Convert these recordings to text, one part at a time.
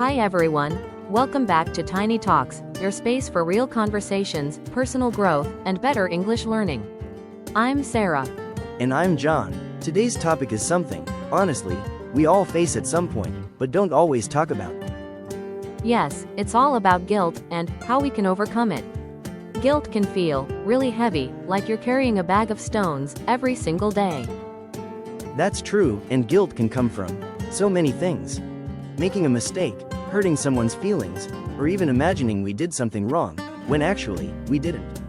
Hi everyone, welcome back to Tiny Talks, your space for real conversations, personal growth, and better English learning. I'm Sarah. And I'm John. Today's topic is something, honestly, we all face at some point, but don't always talk about. Yes, it's all about guilt and how we can overcome it. Guilt can feel really heavy, like you're carrying a bag of stones every single day. That's true, and guilt can come from so many things. Making a mistake, hurting someone's feelings, or even imagining we did something wrong, when actually, we didn't.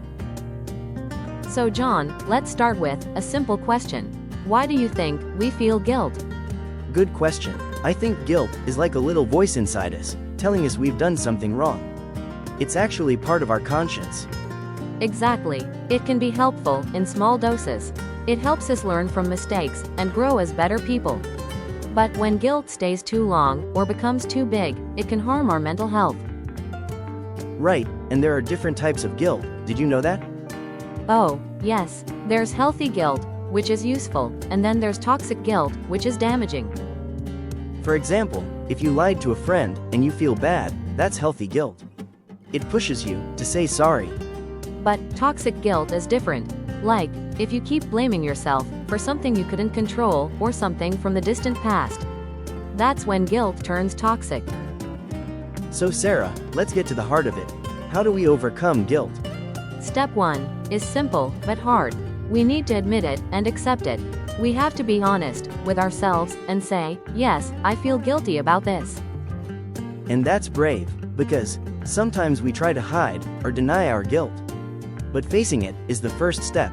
So John, let's start with a simple question. Why do you think we feel guilt? Good question. I think guilt is like a little voice inside us, telling us we've done something wrong. It's actually part of our conscience. Exactly. It can be helpful in small doses. It helps us learn from mistakes and grow as better people. But when guilt stays too long or becomes too big, it can harm our mental health. Right, and there are different types of guilt. Did you know that? Oh, yes. There's healthy guilt, which is useful, and then there's toxic guilt, which is damaging. For example, if you lied to a friend and you feel bad, that's healthy guilt. It pushes you to say sorry. But toxic guilt is different. Like, if you keep blaming yourself for something you couldn't control or something from the distant past. That's when guilt turns toxic. So Sarah, let's get to the heart of it. How do we overcome guilt? Step 1 is simple but hard. We need to admit it and accept it. We have to be honest with ourselves and say, yes, I feel guilty about this. And that's brave, because sometimes we try to hide or deny our guilt. But facing it is the first step.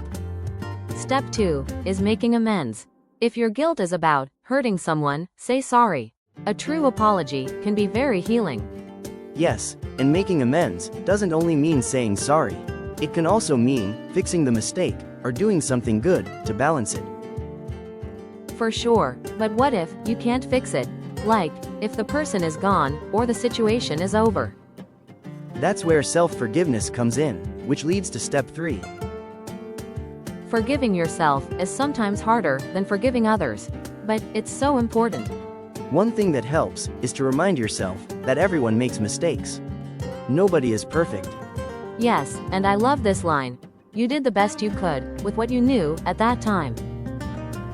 Step 2 is making amends. If your guilt is about hurting someone, say sorry. A true apology can be very healing. Yes, and making amends doesn't only mean saying sorry. It can also mean fixing the mistake or doing something good to balance it. For sure, but what if you can't fix it? Like, if the person is gone or the situation is over. That's where self-forgiveness comes in, which leads to step 3. Forgiving yourself is sometimes harder than forgiving others, but it's so important. One thing that helps is to remind yourself that everyone makes mistakes. Nobody is perfect. Yes, and I love this line. You did the best you could with what you knew at that time.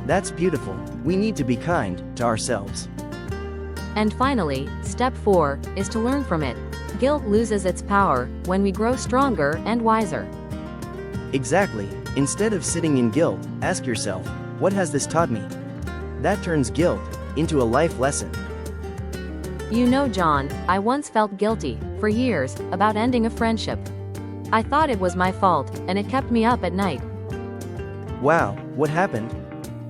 That's beautiful. We need to be kind to ourselves. And finally, step 4 is to learn from it. Guilt loses its power when we grow stronger and wiser. Exactly. Instead of sitting in guilt, ask yourself, what has this taught me? That turns guilt into a life lesson. You know, John, I once felt guilty for years about ending a friendship. I thought it was my fault, and it kept me up at night. Wow, what happened?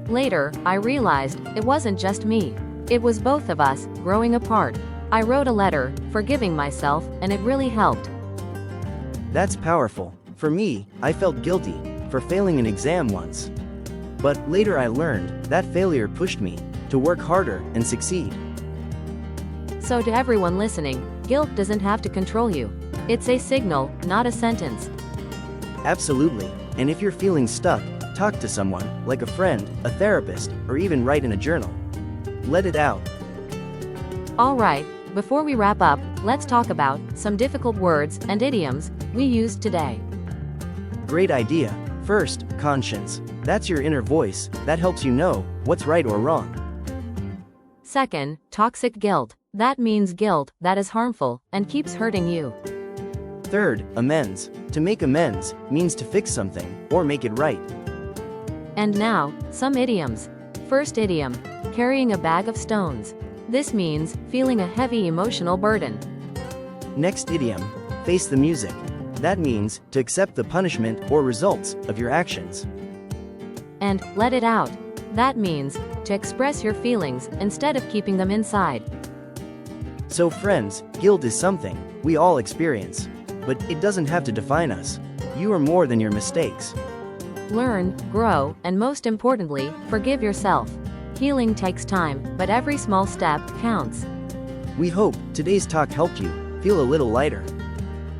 Later, I realized it wasn't just me. It was both of us, growing apart. I wrote a letter, forgiving myself, and it really helped. That's powerful. For me, I felt guilty for failing an exam once. But later I learned that failure pushed me to work harder and succeed. So to everyone listening, guilt doesn't have to control you. It's a signal, not a sentence. Absolutely. And if you're feeling stuck, talk to someone, like a friend, a therapist, or even write in a journal. Let it out. Alright, before we wrap up, let's talk about some difficult words and idioms we used today. Great idea. First, conscience. That's your inner voice that helps you know what's right or wrong. Second, toxic guilt. That means guilt that is harmful and keeps hurting you. Third, amends. To make amends means to fix something or make it right. And now, some idioms. First idiom, carrying a bag of stones. This means feeling a heavy emotional burden. Next idiom, face the music. That means to accept the punishment or results of your actions. And let it out. That means to express your feelings instead of keeping them inside. So friends, guilt is something we all experience. But it doesn't have to define us. You are more than your mistakes. Learn, grow, and most importantly, forgive yourself. Healing takes time, but every small step counts. We hope today's talk helped you feel a little lighter.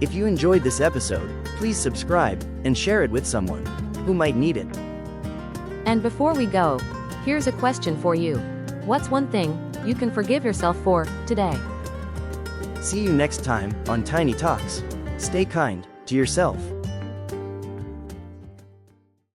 If you enjoyed this episode, please subscribe and share it with someone who might need it. And before we go, here's a question for you. What's one thing you can forgive yourself for today? See you next time on Tiny Talks. Stay kind to yourself.